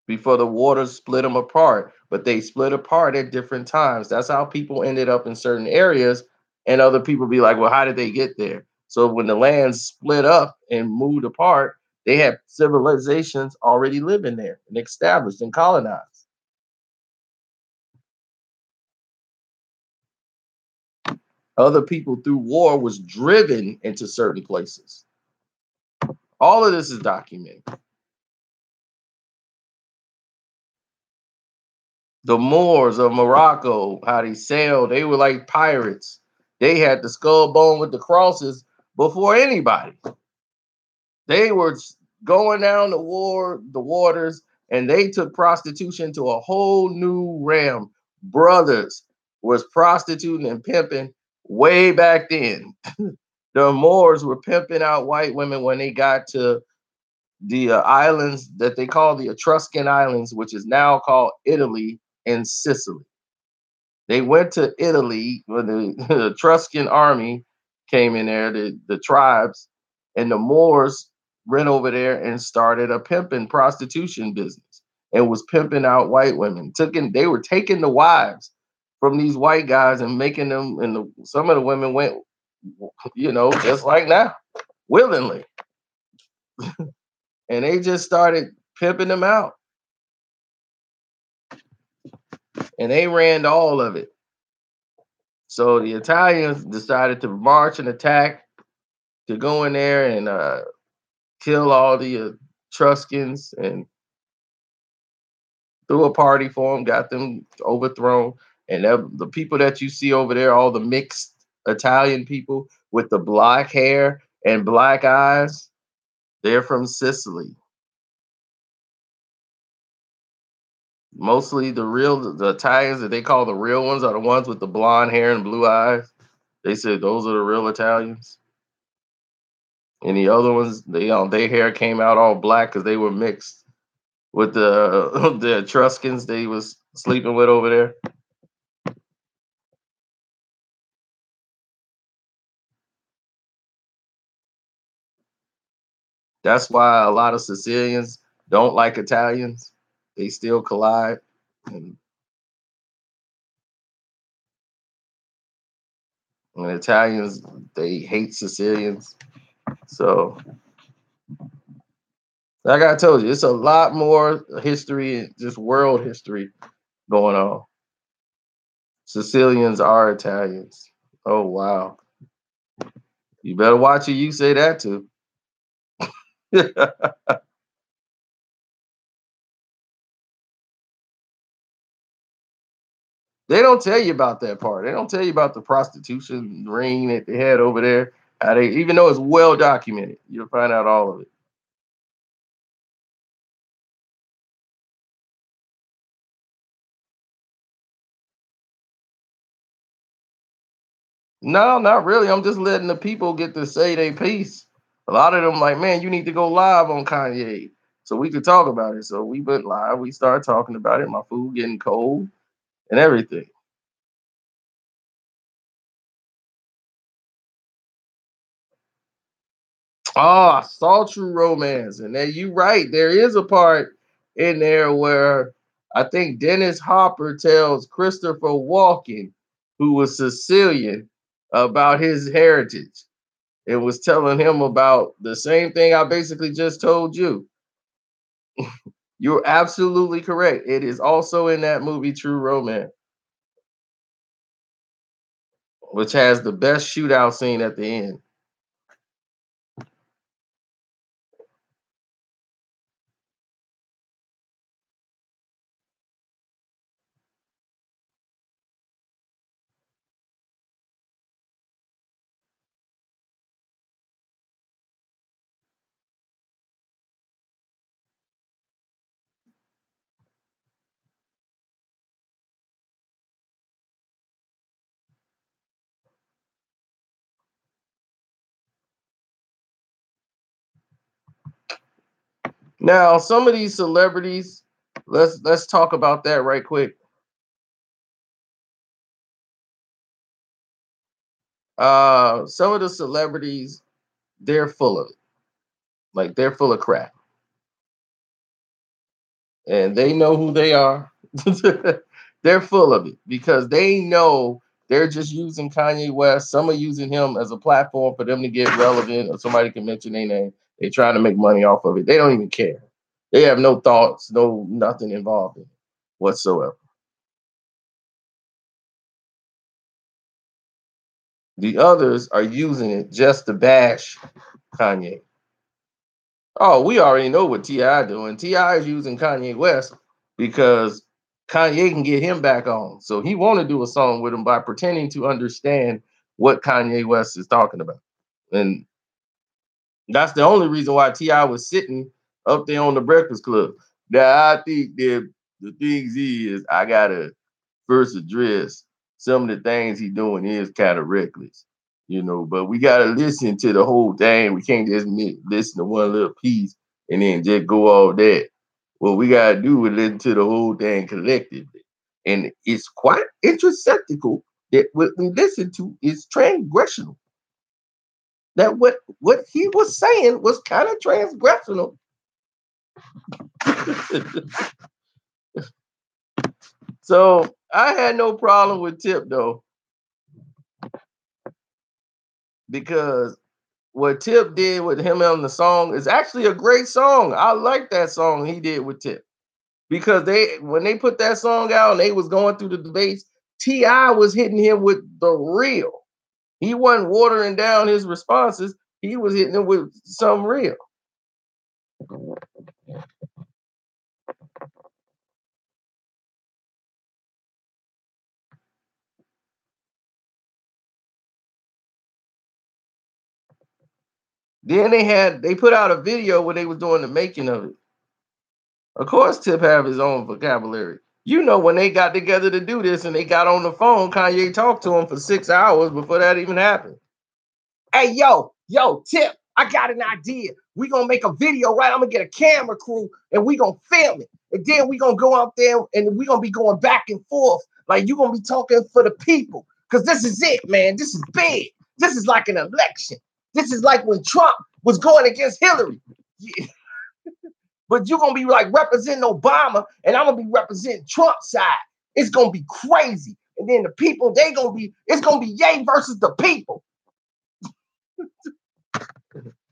before the waters split them apart. But they split apart at different times. That's how people ended up in certain areas, and other people be like, well, how did they get there? So when the land split up and moved apart, they had civilizations already living there and established and colonized. Other people through war was driven into certain places. All of this is documented. The Moors of Morocco, how they sailed, they were like pirates. They had the skull bone with the crosses before anybody. They were going down the waters, and they took prostitution to a whole new realm. Brothers was prostituting and pimping way back then. The Moors were pimping out white women when they got to the islands that they call the Etruscan Islands, which is now called Italy and Sicily. They went to Italy when the Etruscan army came in there, the tribes, and the Moors went over there and started a pimping prostitution business and was pimping out white women. They were taking the wives from these white guys and making them, and some of the women went, just like now, willingly. And they just started pimping them out. And they ran all of it. So the Italians decided to march and attack, to go in there and kill all the Etruscans, and threw a party for them, got them overthrown. And the people that you see over there, all the mixed Italian people with the black hair and black eyes, they're from Sicily. Mostly the Italians that they call the real ones are the ones with the blonde hair and blue eyes. They said those are the real Italians. And the other ones, their hair came out all black because they were mixed with the the Etruscans they was sleeping with over there. That's why a lot of Sicilians don't like Italians. They still collide. And, and Italians, they hate Sicilians. So, like I told you, it's a lot more history, just world history going on. Sicilians are Italians. Oh, wow. You better watch it. You say that too. They don't tell you about that part. They don't tell you about the prostitution ring that they had over there. How they, even though it's well documented, you'll find out all of it. No, not really. I'm just letting the people get to say their piece. A lot of them like, man, you need to go live on Kanye so we could talk about it. So we went live. We started talking about it. My food getting cold and everything. Oh, I saw True Romance, and then you right. There is a part in there where I think Dennis Hopper tells Christopher Walken, who was Sicilian, about his heritage. It was telling him about the same thing I basically just told you. You're absolutely correct. It is also in that movie True Romance, which has the best shootout scene at the end. Now, some of these celebrities, let's talk about that right quick. Some of the celebrities, they're full of it. Like they're full of crap. And they know who they are. They're full of it because they know they're just using Kanye West. Some are using him as a platform for them to get relevant or somebody can mention their name. They're trying to make money off of it. They don't even care. They have no thoughts, no nothing involved in it whatsoever. The others are using it just to bash Kanye. Oh, we already know what Ti doing. Ti is using Kanye West because Kanye can get him back on. So he want to do a song with him by pretending to understand what Kanye West is talking about, and that's the only reason why Ti was sitting up there on the Breakfast Club. Now I think that the things is I gotta first address some of the things he doing is kind of reckless, but we gotta listen to the whole thing. We can't just listen to one little piece and then just go all that. What we gotta do is listen to the whole thing collectively. And it's quite intersectical that what we listen to is transgressional. That what he was saying was kind of transgressional. So I had no problem with Tip though, because what Tip did with him on the song is actually a great song. I like that song he did with Tip. Because when they put that song out and they was going through the debates, T.I. was hitting him with the real. He wasn't watering down his responses. He was hitting him with some real. Then they put out a video where they was doing the making of it. Of course, Tip have his own vocabulary. When they got together to do this and they got on the phone, Kanye talked to him for 6 hours before that even happened. Hey, yo, Tip, I got an idea. We gonna make a video, right? I'm gonna get a camera crew and we gonna film it. And then we gonna go out there and we gonna be going back and forth. Like you gonna be talking for the people. Cause this is it, man. This is big. This is like an election. This is like when Trump was going against Hillary. Yeah. But you're gonna be like representing Obama, and I'm gonna be representing Trump's side. It's gonna be crazy. And then the people, it's gonna be Ye versus the people.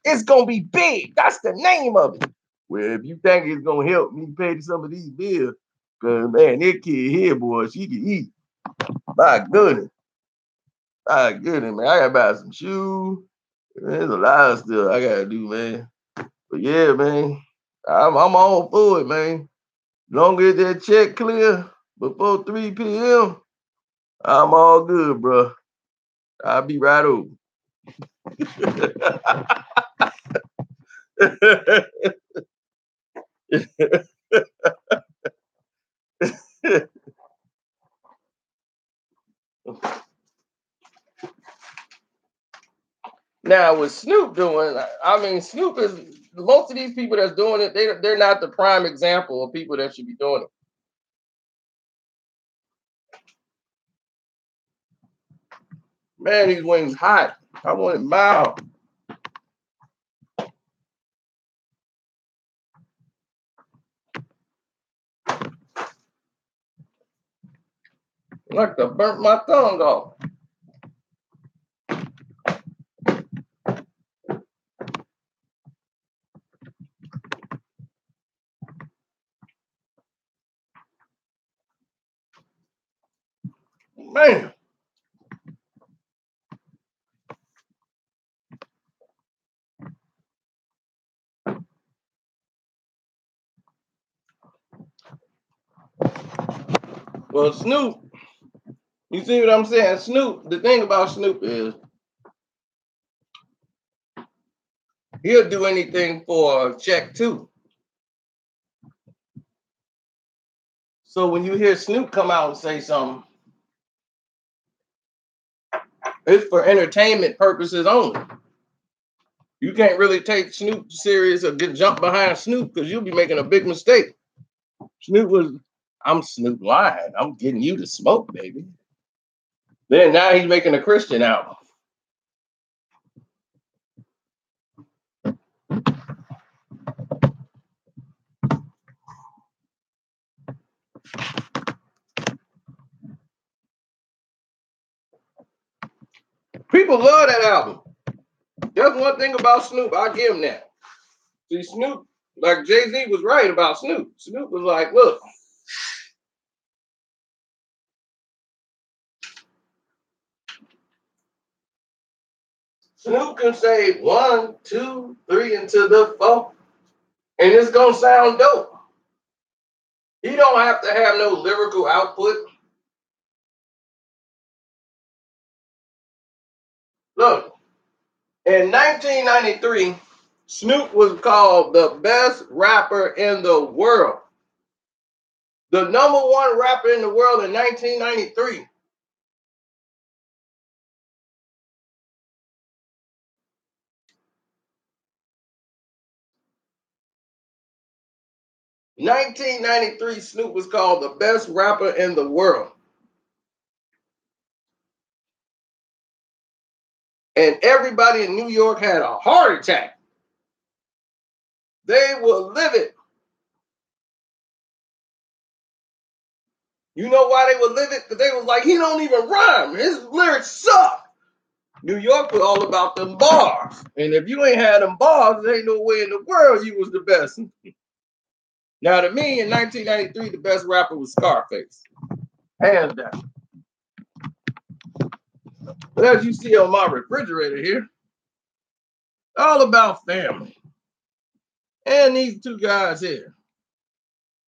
It's gonna be big. That's the name of it. Well, if you think it's gonna help me pay some of these bills, cause man, that kid here, boy, she can eat. My goodness. My goodness, man. I gotta buy some shoes. There's a lot of stuff I gotta do, man. But yeah, man, I'm all for it, man. Long as that check clear before 3 p.m., I'm all good, bro. I'll be right over. Now, with Snoop doing, I mean, Snoop is most of these people that's doing it. They're not the prime example of people that should be doing it. Man, these wings hot. I want it mild. Like to burnt my tongue off. Man. Well, Snoop, you see what I'm saying? Snoop, the thing about Snoop is he'll do anything for a check too. So when you hear Snoop come out and say something, it's for entertainment purposes only. You can't really take Snoop serious or get jumped behind Snoop because you'll be making a big mistake. I'm Snoop lying. I'm getting you to smoke, baby. Then now he's making a Christian album. People love that album. That's one thing about Snoop. I give him that. See, Snoop, like Jay-Z was right about Snoop. Snoop was like, look, Snoop can say 1, 2, 3 into the 4. And it's gonna sound dope. He don't have to have no lyrical output. Look, in 1993, Snoop was called the best rapper in the world. The number one rapper in the world in 1993. In 1993, Snoop was called the best rapper in the world. And everybody in New York had a heart attack. They were livid. You know why they were livid? Because they was like, he don't even rhyme. His lyrics suck. New York was all about them bars. And if you ain't had them bars, there ain't no way in the world you was the best. Now, to me, in 1993, the best rapper was Scarface. Hands down. But as you see on my refrigerator here, all about family. And these two guys here.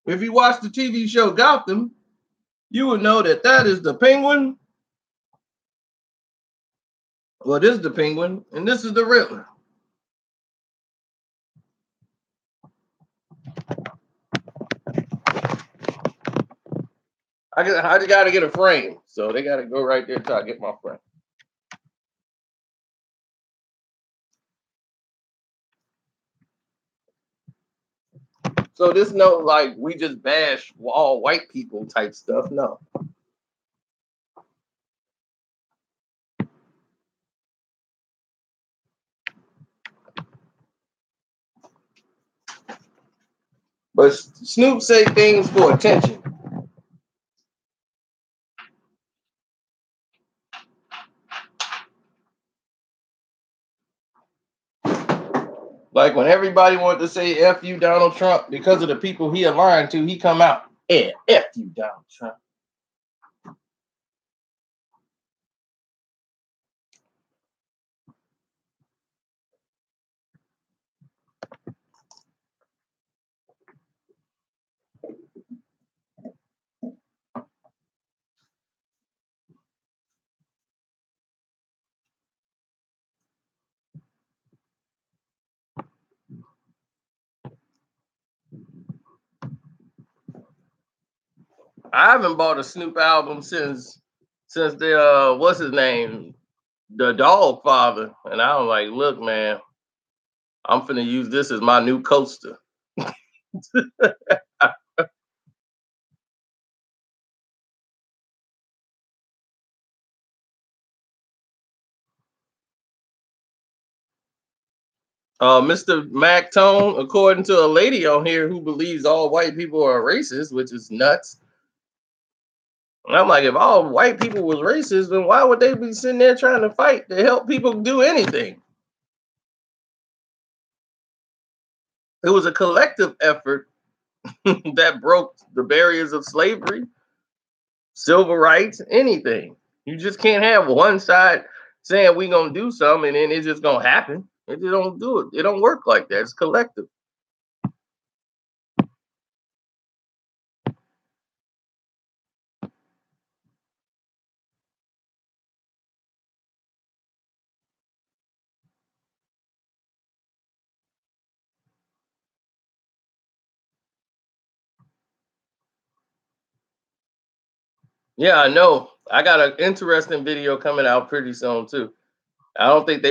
If you watch the TV show Gotham, you would know that that is the Penguin. Well, this is the Penguin, and this is the Riddler. I just got to get a frame, so they got to go right there till I get my frame. So this no like we just bash all white people type stuff. No. But Snoop say things for attention. Like when everybody wanted to say F you Donald Trump because of the people he aligned to, he come out, yeah, F you Donald Trump. I haven't bought a Snoop album since the what's his name? The Dog Father. And I was like, look, man, I'm finna use this as my new coaster. Mr. Mac Tone, according to a lady on here who believes all white people are racist, which is nuts. And I'm like, if all white people was racist, then why would they be sitting there trying to fight to help people do anything? It was a collective effort that broke the barriers of slavery, civil rights, anything. You just can't have one side saying we gonna do something and then it's just gonna happen. It just don't do it. It don't work like that. It's collective. Yeah, I know. I got an interesting video coming out pretty soon too. I don't think they